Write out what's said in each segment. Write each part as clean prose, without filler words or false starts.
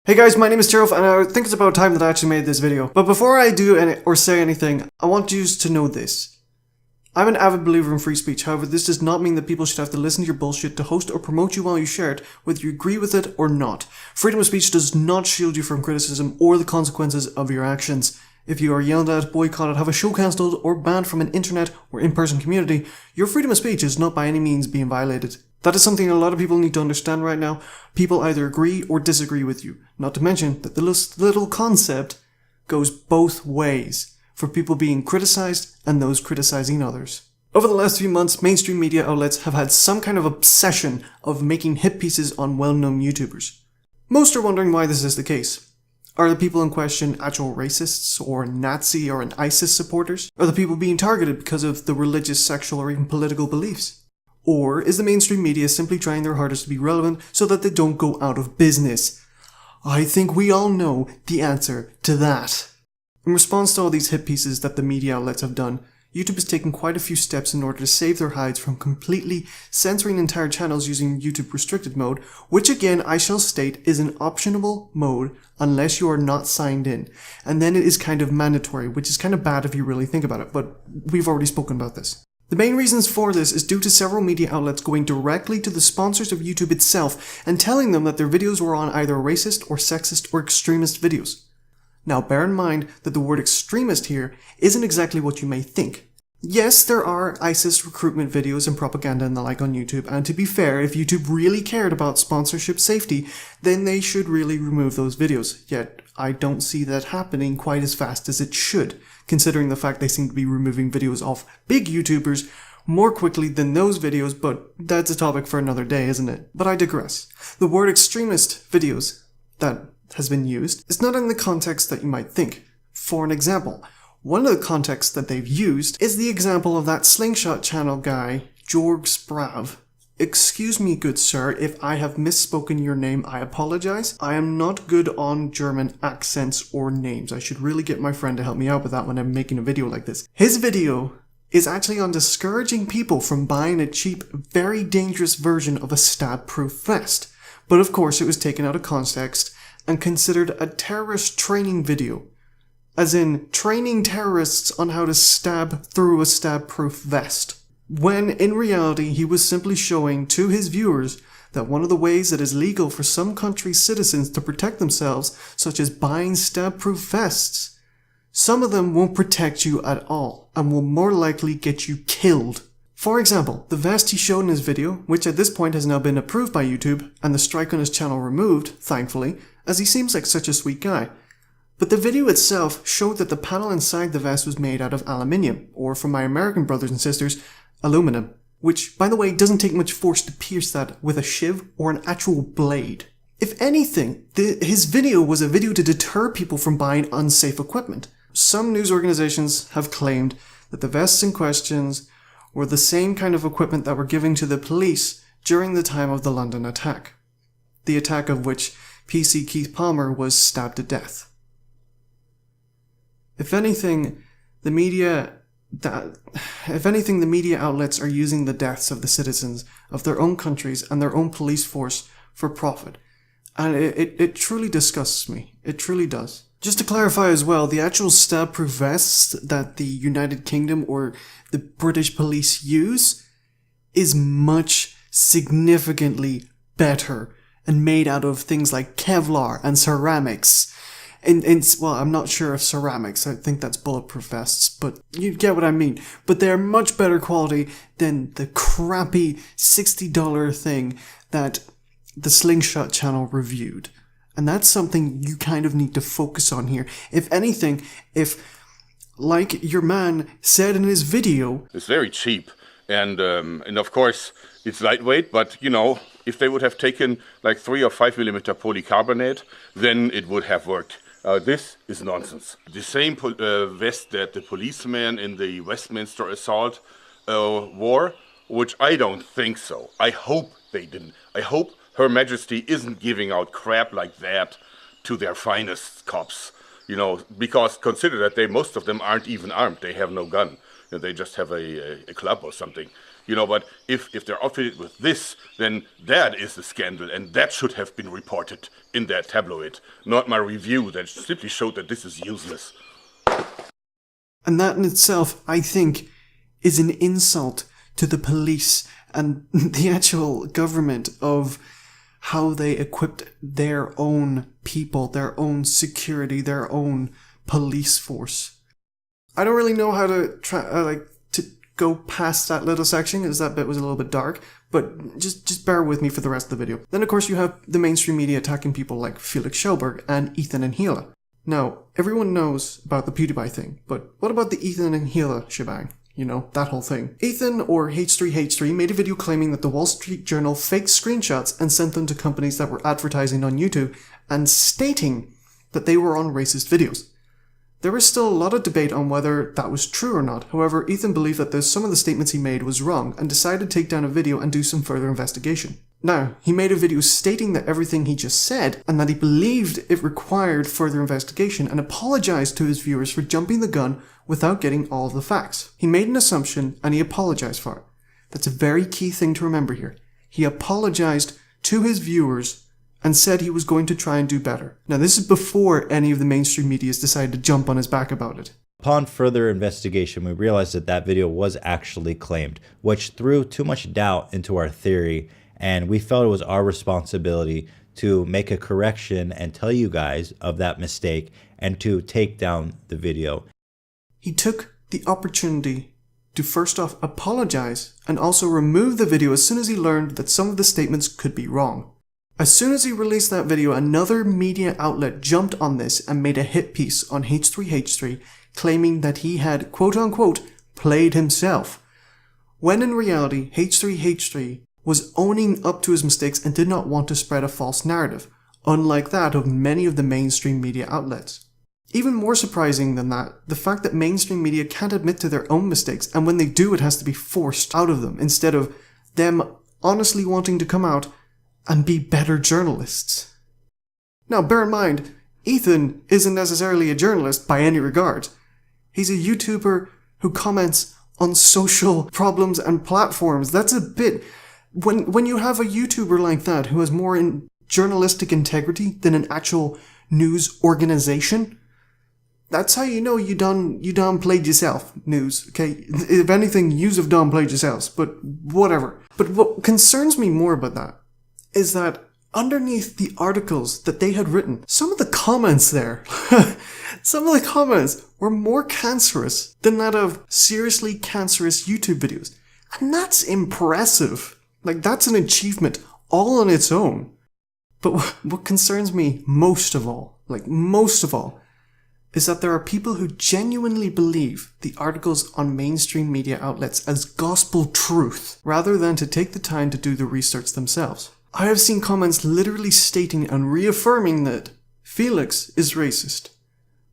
Hey guys, my name is Gerald, and I think it's about time that I actually made this video. But before I do or say anything, I want you to know this. I'm an avid believer in free speech, however this does not mean that people should have to listen to your bullshit to host or promote you while you share it, whether you agree with it or not. Freedom of speech does not shield you from criticism or the consequences of your actions. If you are yelled at, boycotted, have a show cancelled, or banned from an internet or in-person community, your freedom of speech is not by any means being violated. That is something a lot of people need to understand right now. People either agree or disagree with you. Not to mention that the little concept goes both ways for people being criticized and those criticizing others. Over the last few months, mainstream media outlets have had some kind of obsession of making hit pieces on well-known YouTubers. Most are wondering why this is the case. Are the people in question actual racists or Nazi or an ISIS supporters? Are the people being targeted because of the religious, sexual, or even political beliefs? Or is the mainstream media simply trying their hardest to be relevant so that they don't go out of business? I think we all know the answer to that. In response to all these hit pieces that the media outlets have done, YouTube has taken quite a few steps in order to save their hides from completely censoring entire channels using YouTube restricted mode, which again I shall state is an optional mode unless you are not signed in. And then it is kind of mandatory, which is kind of bad if you really think about it, but we've already spoken about this. The main reasons for this is due to several media outlets going directly to the sponsors of YouTube itself and telling them that their videos were on either racist or sexist or extremist videos. Now bear in mind that the word extremist here isn't exactly what you may think. Yes, there are ISIS recruitment videos and propaganda and the like on YouTube, and to be fair, if YouTube really cared about sponsorship safety, then they should really remove those videos. Yet, I don't see that happening quite as fast as it should, considering the fact they seem to be removing videos off big YouTubers more quickly than those videos, but that's a topic for another day, isn't it? But I digress. The word extremist videos that has been used is not in the context that you might think. For an example, one of the contexts that they've used is the example of that Slingshot channel guy, JoergSprave. Excuse me, good sir, if I have misspoken your name, I apologize. I am not good on German accents or names. I should really get my friend to help me out with that when I'm making a video like this. His video is actually on discouraging people from buying a cheap, very dangerous version of a stab-proof vest. But of course it was taken out of context and considered a terrorist training video. As in, training terrorists on how to stab through a stab-proof vest. When, in reality, he was simply showing to his viewers that one of the ways it is legal for some countries' citizens to protect themselves, such as buying stab-proof vests, some of them won't protect you at all, and will more likely get you killed. For example, the vest he showed in his video, which at this point has now been approved by YouTube, and the strike on his channel removed, thankfully, as he seems like such a sweet guy. But the video itself showed that the panel inside the vest was made out of aluminium, or for my American brothers and sisters, aluminum, which, by the way, doesn't take much force to pierce that with a shiv or an actual blade. If anything, his video was a video to deter people from buying unsafe equipment. Some news organizations have claimed that the vests in questions were the same kind of equipment that were given to the police during the time of the London attack. The attack of which PC Keith Palmer was stabbed to death. If anything, the media outlets are using the deaths of the citizens of their own countries and their own police force for profit. And it truly disgusts me. It truly does. Just to clarify as well, the actual stab-proof vests that the United Kingdom or the British police use is much significantly better and made out of things like Kevlar and ceramics. Well, I'm not sure if ceramics, I think that's bulletproof vests, but you get what I mean. But they're much better quality than the crappy $60 thing that the Slingshot channel reviewed. And that's something you kind of need to focus on here. If anything, if, like your man said in his video, it's very cheap, and of course it's lightweight, but you know, if they would have taken like 3 or 5 millimeter polycarbonate, then it would have worked. This is nonsense. The same vest that the policeman in the Westminster assault wore, which I don't think so. I hope they didn't. I hope Her Majesty isn't giving out crap like that to their finest cops. You know, because consider that most of them aren't even armed. They have no gun. You know, they just have a club or something. You know, but if they're outfitted with this, then that is a scandal, and that should have been reported in that tabloid, not my review that simply showed that this is useless. And that in itself, I think, is an insult to the police and the actual government of how they equipped their own people, their own security, their own police force. I don't really know how to to go past that little section, as that bit was a little bit dark, but just bear with me for the rest of the video. Then of course you have the mainstream media attacking people like Felix Schellberg and Ethan and Gila. Now, everyone knows about the PewDiePie thing, but what about the Ethan and Gila shebang? You know, that whole thing. Ethan, or H3H3, made a video claiming that the Wall Street Journal faked screenshots and sent them to companies that were advertising on YouTube, and stating that they were on racist videos. There was still a lot of debate on whether that was true or not. However, Ethan believed that some of the statements he made was wrong and decided to take down a video and do some further investigation. Now, he made a video stating that everything he just said and that he believed it required further investigation, and apologized to his viewers for jumping the gun without getting all of the facts. He made an assumption and he apologized for it. That's a very key thing to remember here. He apologized to his viewers and said he was going to try and do better. Now, this is before any of the mainstream media decided to jump on his back about it. Upon further investigation, we realized that that video was actually claimed, which threw too much doubt into our theory, and we felt it was our responsibility to make a correction and tell you guys of that mistake and to take down the video. He took the opportunity to first off apologize and also remove the video as soon as he learned that some of the statements could be wrong. As soon as he released that video, another media outlet jumped on this and made a hit piece on H3H3 claiming that he had, quote-unquote, played himself, when in reality, H3H3 was owning up to his mistakes and did not want to spread a false narrative, unlike that of many of the mainstream media outlets. Even more surprising than that, the fact that mainstream media can't admit to their own mistakes, and when they do, it has to be forced out of them, instead of them honestly wanting to come out and be better journalists. Now, bear in mind, Ethan isn't necessarily a journalist by any regard. He's a YouTuber who comments on social problems and platforms. That's a bit... When you have a YouTuber like that who has more journalistic integrity than an actual news organization, that's how you know you done played yourself, news, okay? If anything, yous have done played yourselves, but whatever. But what concerns me more about that is that underneath the articles that they had written, some of the comments there, some of the comments were more cancerous than that of seriously cancerous YouTube videos. And that's impressive. Like, that's an achievement all on its own. But what concerns me most of all, is that there are people who genuinely believe the articles on mainstream media outlets as gospel truth, rather than to take the time to do the research themselves. I have seen comments literally stating and reaffirming that Felix is racist,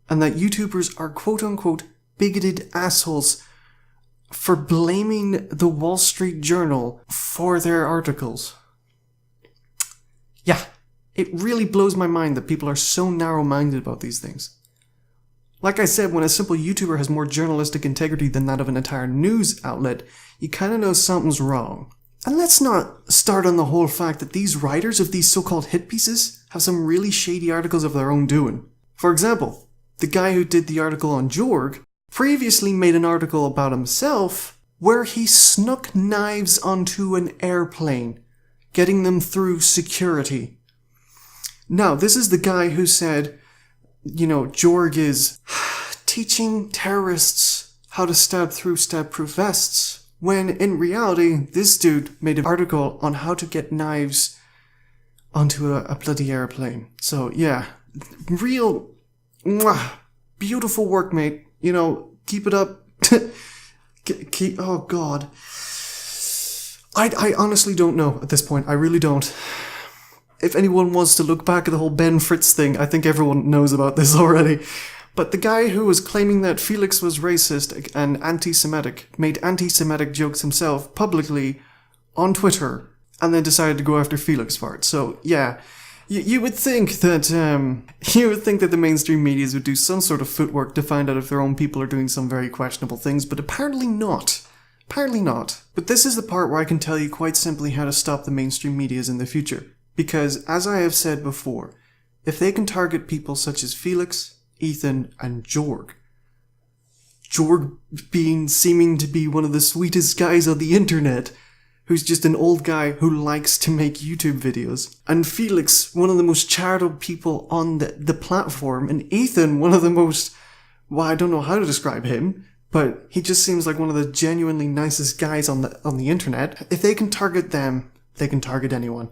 and that YouTubers are quote-unquote bigoted assholes for blaming the Wall Street Journal for their articles. Yeah, it really blows my mind that people are so narrow-minded about these things. Like I said, when a simple YouTuber has more journalistic integrity than that of an entire news outlet, you kinda know something's wrong. And let's not start on the whole fact that these writers of these so-called hit pieces have some really shady articles of their own doing. For example, the guy who did the article on Jorg previously made an article about himself where he snuck knives onto an airplane, getting them through security. Now, this is the guy who said, you know, Jorg is teaching terrorists how to stab through stab-proof vests, when in reality, this dude made an article on how to get knives onto a bloody airplane. So yeah, real beautiful work, mate. You know, keep it up. Oh god. I honestly don't know at this point. I really don't. If anyone wants to look back at the whole Ben Fritz thing, I think everyone knows about this already. But the guy who was claiming that Felix was racist and anti-Semitic made anti-Semitic jokes himself publicly on Twitter and then decided to go after Felix for it. So yeah, you would think that the mainstream medias would do some sort of footwork to find out if their own people are doing some very questionable things, but apparently not. Apparently not. But this is the part where I can tell you quite simply how to stop the mainstream medias in the future. Because, as I have said before, if they can target people such as Felix, Ethan, and Jorg seeming to be one of the sweetest guys on the internet, who's just an old guy who likes to make YouTube videos, and Felix, one of the most charitable people on the platform, and Ethan, one of the most, well, I don't know how to describe him, but he just seems like one of the genuinely nicest guys on the internet. If they can target them, they can target anyone.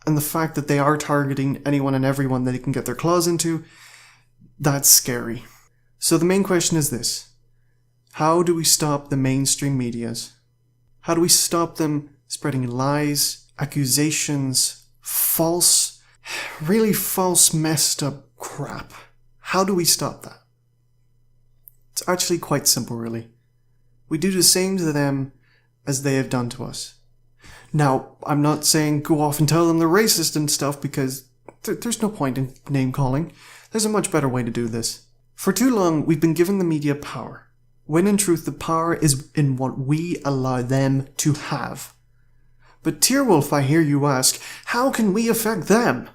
And the fact that they are targeting anyone and everyone that they can get their claws into, that's scary. So the main question is this: how do we stop the mainstream medias? How do we stop them spreading lies, accusations, really false, messed up crap? How do we stop that? It's actually quite simple, really. We do the same to them as they have done to us. Now, I'm not saying go off and tell them they're racist and stuff, because there's no point in name calling. There's a much better way to do this. For too long, we've been given the media power, when in truth the power is in what we allow them to have. But Tearwolf, I hear you ask, how can we affect them?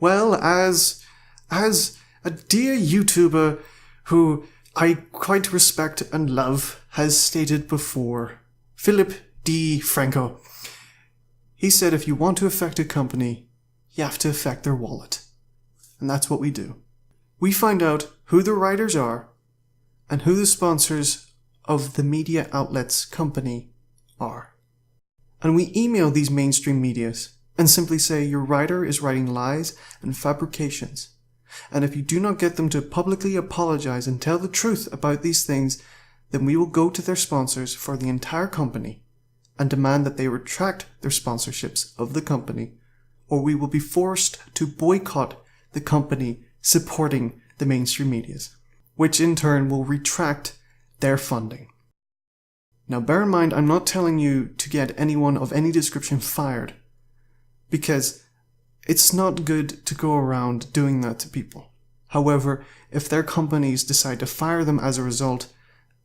Well, as a dear YouTuber who I quite respect and love has stated before, Philip D. Franco, he said if you want to affect a company, you have to affect their wallet. And that's what we do. We find out who the writers are and who the sponsors of the media outlet's company are. And we email these mainstream medias and simply say your writer is writing lies and fabrications. And if you do not get them to publicly apologize and tell the truth about these things, then we will go to their sponsors for the entire company and demand that they retract their sponsorships of the company, or we will be forced to boycott the company supporting the mainstream medias, which in turn will retract their funding. Now bear in mind, I'm not telling you to get anyone of any description fired, because it's not good to go around doing that to people. However, if their companies decide to fire them as a result,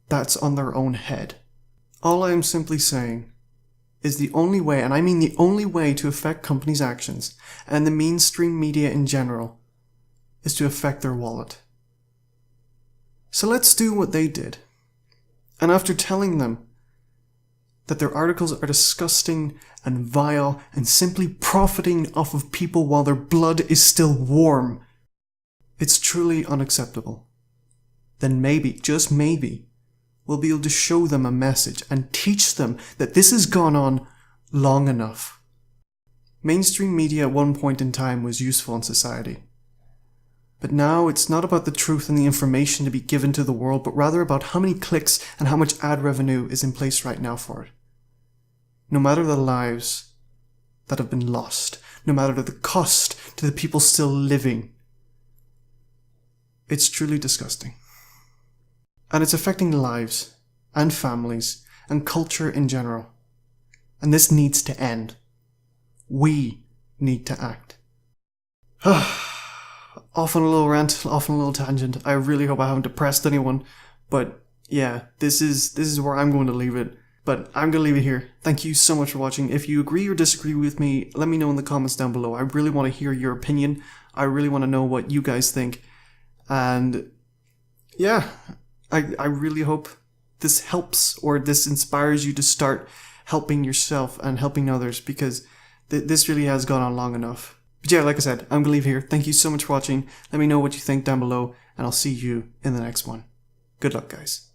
that's on their own head. All I am simply saying is the only way, and I mean the only way, to affect companies' actions, and the mainstream media in general, is to affect their wallet. So let's do what they did. And after telling them that their articles are disgusting and vile and simply profiting off of people while their blood is still warm, it's truly unacceptable, then maybe, just maybe, we'll be able to show them a message and teach them that this has gone on long enough. Mainstream media at one point in time was useful in society. But now it's not about the truth and the information to be given to the world, but rather about how many clicks and how much ad revenue is in place right now for it. No matter the lives that have been lost, no matter the cost to the people still living, it's truly disgusting. And it's affecting lives and families and culture in general. And this needs to end. We need to act. Off on a little rant, off on a little tangent. I really hope I haven't depressed anyone. But yeah, this is where I'm going to leave it. But I'm going to leave it here. Thank you so much for watching. If you agree or disagree with me, let me know in the comments down below. I really want to hear your opinion. I really want to know what you guys think. And yeah, I really hope this helps, or this inspires you to start helping yourself and helping others, because this really has gone on long enough. But yeah, like I said, I'm going to leave here. Thank you so much for watching. Let me know what you think down below, and I'll see you in the next one. Good luck, guys.